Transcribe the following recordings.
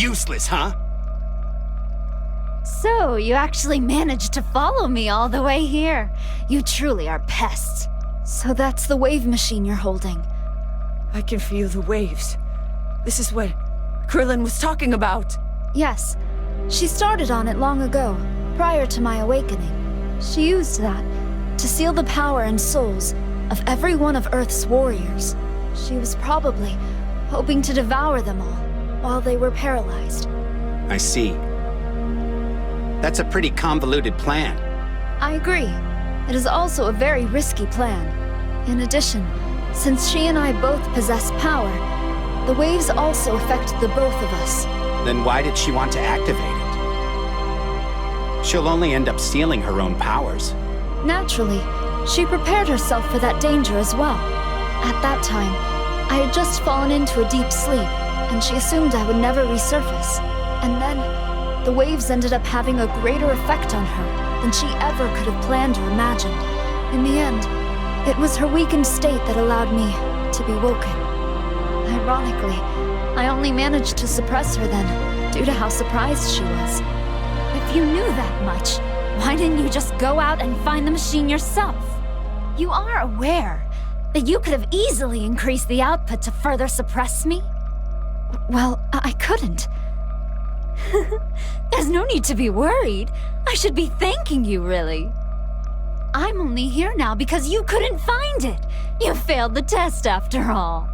Useless, huh? So, you actually managed to follow me all the way here. You truly are pests. So that's the wave machine you're holding. I can feel the waves. This is what Krillin was talking about. Yes. She started on it long ago, prior to my awakening. She used that to seal the power and souls of every one of Earth's warriors. She was probably hoping to devour them all while they were paralyzed. I see. That's a pretty convoluted plan. I agree. It is also a very risky plan. In addition, since she and I both possess power, the waves also affect the both of us. Then why did she want to activate it? She'll only end up stealing her own powers. Naturally, she prepared herself for that danger as well. At that time, I had just fallen into a deep sleep, and she assumed I would never resurface. And then, the waves ended up having a greater effect on her than she ever could have planned or imagined. In the end, it was her weakened state that allowed me to be woken. Ironically, I only managed to suppress her then, due to how surprised she was. If you knew that much, why didn't you just go out and find the machine yourself? You are aware that you could have easily increased the output to further suppress me? Well, I couldn't. There's no need to be worried. I should be thanking you, really. I'm only here now because you couldn't find it. You failed the test after all.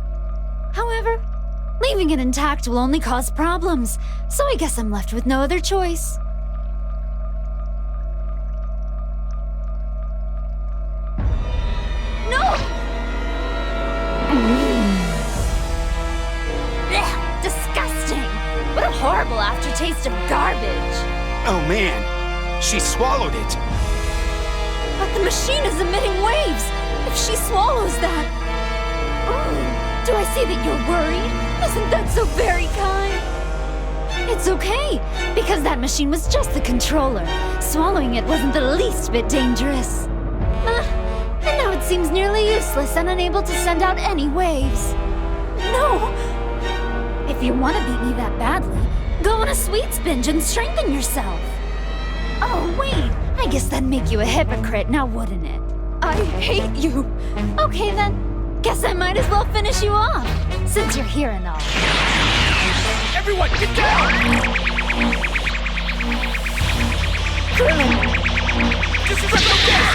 However, leaving it intact will only cause problems, so I guess I'm left with no other choice. No! Ugh, disgusting! What a horrible aftertaste of garbage! Oh man, she swallowed it. But the machine is emitting waves! If she swallows that... do I see that you're worried? Isn't that so very kind? It's okay, because that machine was just the controller. Swallowing it wasn't the least bit dangerous. And now it seems nearly useless and unable to send out any waves. No! If you want to beat me that badly, go on a sweets binge and strengthen yourself. Oh, wait! I guess that'd make you a hypocrite, now wouldn't it? I hate you! Okay then, guess I might as well finish you off, since you're here and all. Everyone, get down! Krillin! This is a focus!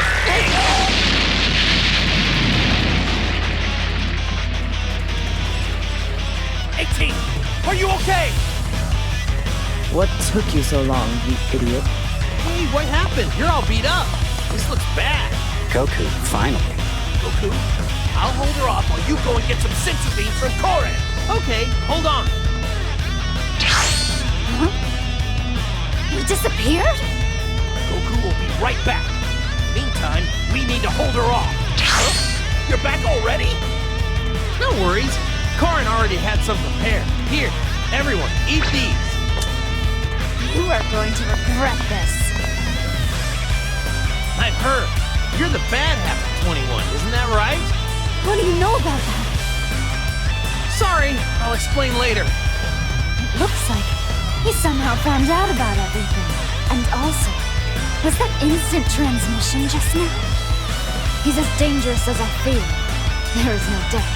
18! Are you okay? What took you so long, you idiot? Hey, what happened? You're all beat up. This looks bad. Goku, finally. Goku, I'll hold her off while you go and get some sensu beans from Koren. Okay, hold on. Huh? You disappeared? Goku will be right back. Meantime, we need to hold her off. Huh? You're back already? No worries. Koren already had some prepared. Here, everyone, eat these. You are going to regret this. I've heard. You're the bad half of 21, isn't that right? What do you know about that? Sorry, I'll explain later. It looks like he somehow found out about everything. And also, was that instant transmission just now? He's as dangerous as I fear. There is no doubt.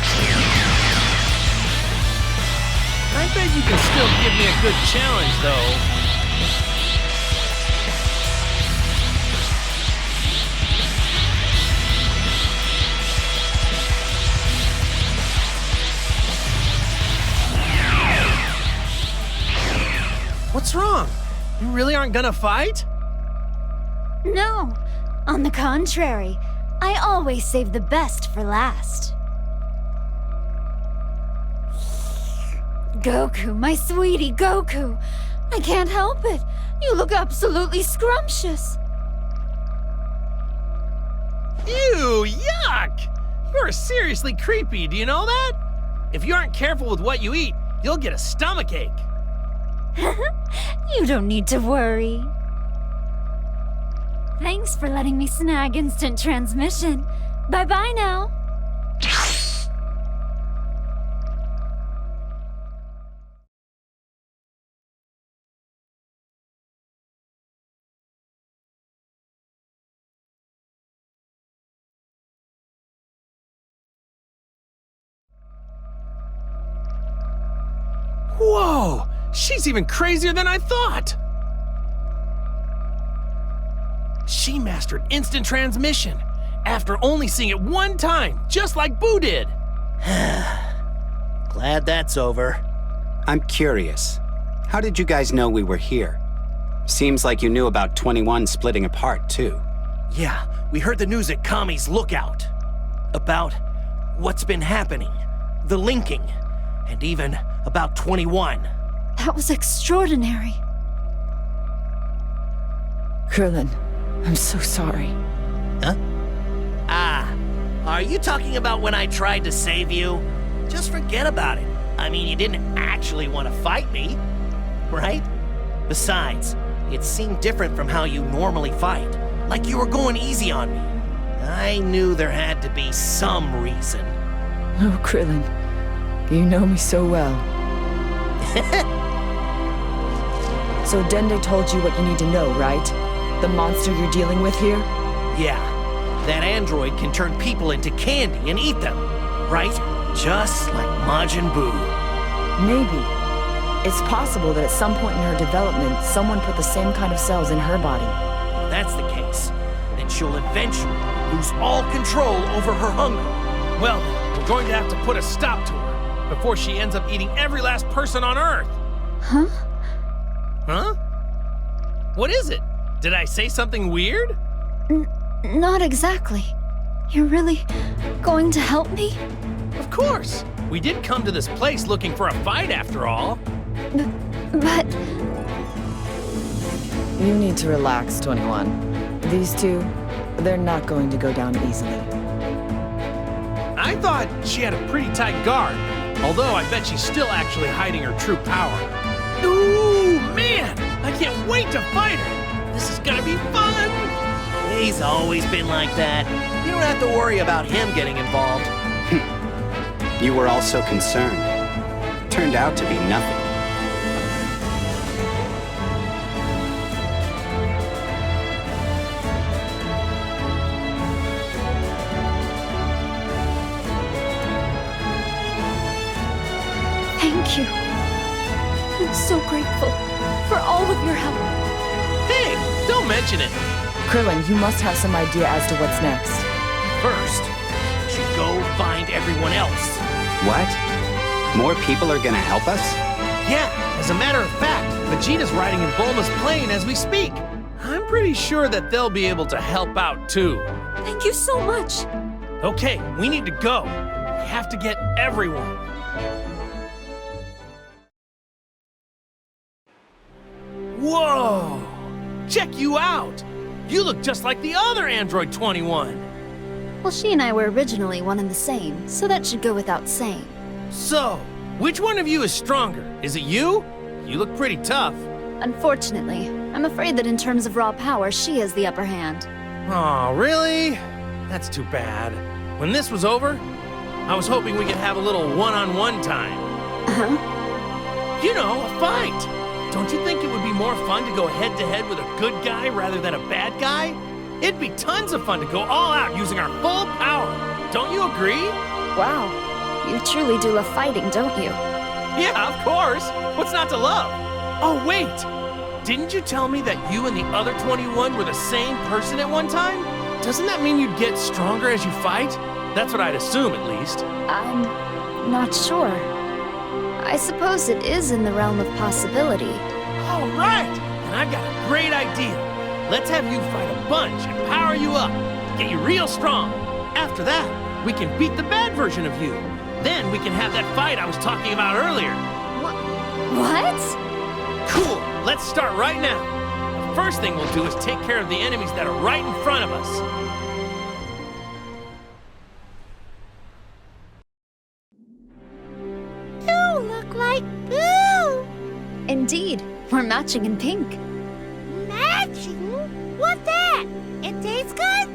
I bet you can still give me a good challenge, though. What's wrong? You really aren't gonna fight? No. On the contrary, I always save the best for last. Goku, my sweetie Goku. I can't help it. You look absolutely scrumptious. Ew, yuck! You're seriously creepy, do you know that? If you aren't careful with what you eat, you'll get a stomachache. You don't need to worry. Thanks for letting me snag instant transmission. Bye-bye now. She's even crazier than I thought! She mastered instant transmission after only seeing it one time, just like Boo did. Glad that's over. I'm curious. How did you guys know we were here? Seems like you knew about 21 splitting apart, too. Yeah, we heard the news at Kami's Lookout. About what's been happening, the linking, and even about 21. That was extraordinary. Krillin, I'm so sorry. Huh? Ah, are you talking about when I tried to save you? Just forget about it. I mean, you didn't actually want to fight me, right? Besides, it seemed different from how you normally fight, like you were going easy on me. I knew there had to be some reason. Oh, Krillin, you know me so well. So Dende told you what you need to know, right? The monster you're dealing with here? Yeah, that android can turn people into candy and eat them, right? Just like Majin Buu. Maybe. It's possible that at some point in her development, someone put the same kind of cells in her body. If that's the case, then she'll eventually lose all control over her hunger. Well, we're going to have to put a stop to her before she ends up eating every last person on Earth. Huh? Huh? What is it? Did I say something weird? Not exactly. You're really going to help me? Of course. We did come to this place looking for a fight after all. But... You need to relax, 21. These two, they're not going to go down easily. I thought she had a pretty tight guard, although I bet she's still actually hiding her true power. Ooh, man! I can't wait to fight her! This is gonna be fun! He's always been like that. You don't have to worry about him getting involved. You were all so concerned. Turned out to be nothing. Thank you. I'm so grateful for all of your help. Hey, don't mention it! Krillin, you must have some idea as to what's next. First, we should go find everyone else. What? More people are gonna help us? Yeah, as a matter of fact, Vegeta's riding in Bulma's plane as we speak. I'm pretty sure that they'll be able to help out too. Thank you so much. Okay, we need to go. We have to get everyone. Whoa! Check you out! You look just like the other Android 21. Well, she and I were originally one and the same, so that should go without saying. So, which one of you is stronger? Is it you? You look pretty tough. Unfortunately, I'm afraid that in terms of raw power, she has the upper hand. Aw, really? That's too bad. When this was over, I was hoping we could have a little one-on-one time. Huh? You know, a fight! Don't you think it would be more fun to go head-to-head with a good guy rather than a bad guy? It'd be tons of fun to go all out using our full power. Don't you agree? Wow, you truly do love fighting, don't you? Yeah, of course. What's not to love? Oh, wait! Didn't you tell me that you and the other 21 were the same person at one time? Doesn't that mean you'd get stronger as you fight? That's what I'd assume, at least. I'm not sure. I suppose it is in the realm of possibility. All right! And I've got a great idea. Let's have you fight a bunch and power you up. Get you real strong. After that, we can beat the bad version of you. Then we can have that fight I was talking about earlier. What? Cool! Let's start right now. The first thing we'll do is take care of the enemies that are right in front of us. You look like Boo! Indeed, we're matching in pink. Matching? What's that? It tastes good?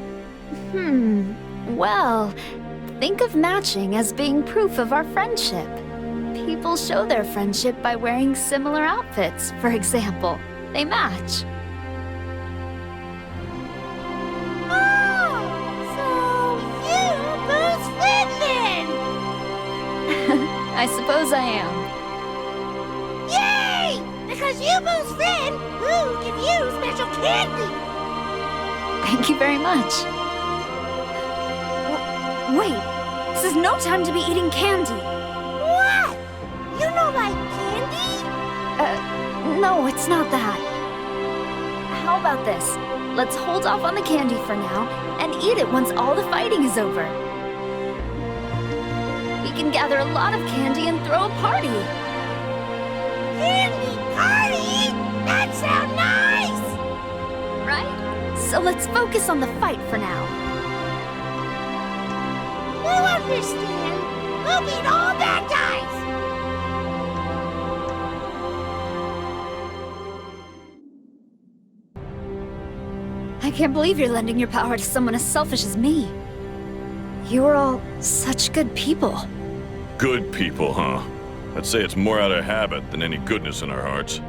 Well, think of matching as being proof of our friendship. People show their friendship by wearing similar outfits, for example. They match. Oh, so you're Boo's friend then? I suppose I am. Yay! Boo's friend, who give you special candy. Thank you very much. Wait, this is no time to be eating candy. What? You don't like candy? No, it's not that. How about this? Let's hold off on the candy for now and eat it once all the fighting is over. We can gather a lot of candy and throw a party. Candy party? That sounds nice! Right? So let's focus on the fight for now. We'll understand. We'll beat all bad guys. I can't believe you're lending your power to someone as selfish as me. You are all such good people. Good people, huh? I'd say it's more out of habit than any goodness in our hearts.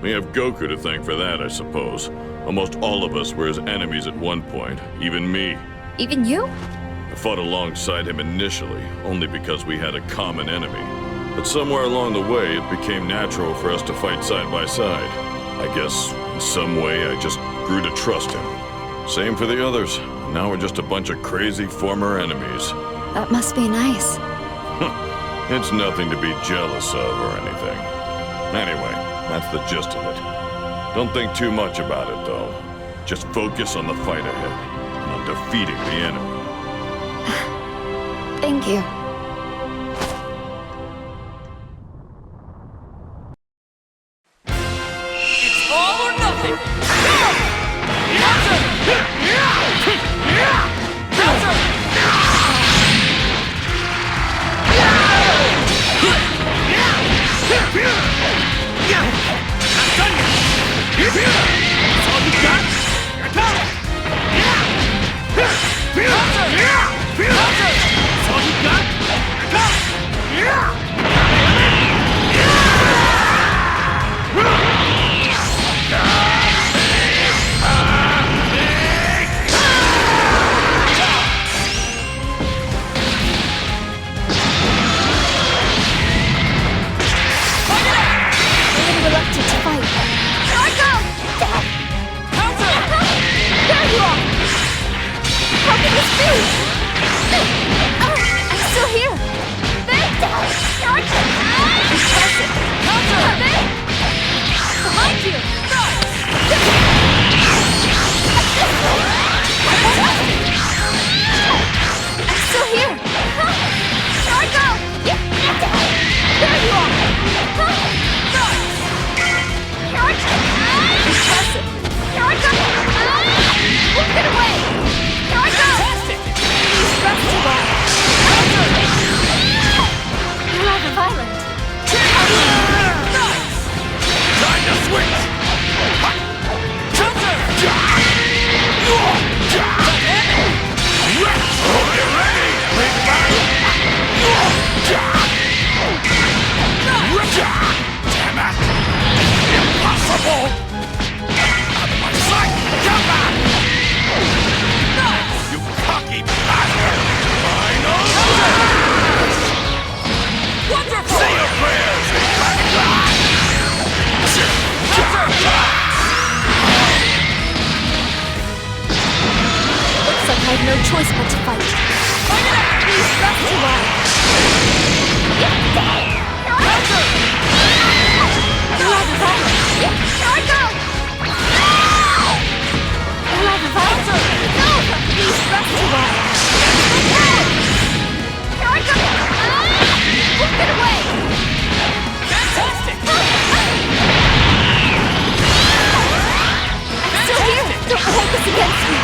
We have Goku to thank for that, I suppose. Almost all of us were his enemies at one point, even me. Even you? I fought alongside him initially, only because we had a common enemy. But somewhere along the way, it became natural for us to fight side by side. I guess, in some way, I just grew to trust him. Same for the others. Now we're just a bunch of crazy former enemies. That must be nice. It's nothing to be jealous of or anything. Anyway, that's the gist of it. Don't think too much about it, though. Just focus on the fight ahead, and on defeating the enemy. Thank you. It's all or nothing! No choice but to fight. Fight it out! He's left too long. Get away! Fantastic! I'm still here! Don't hold this against me!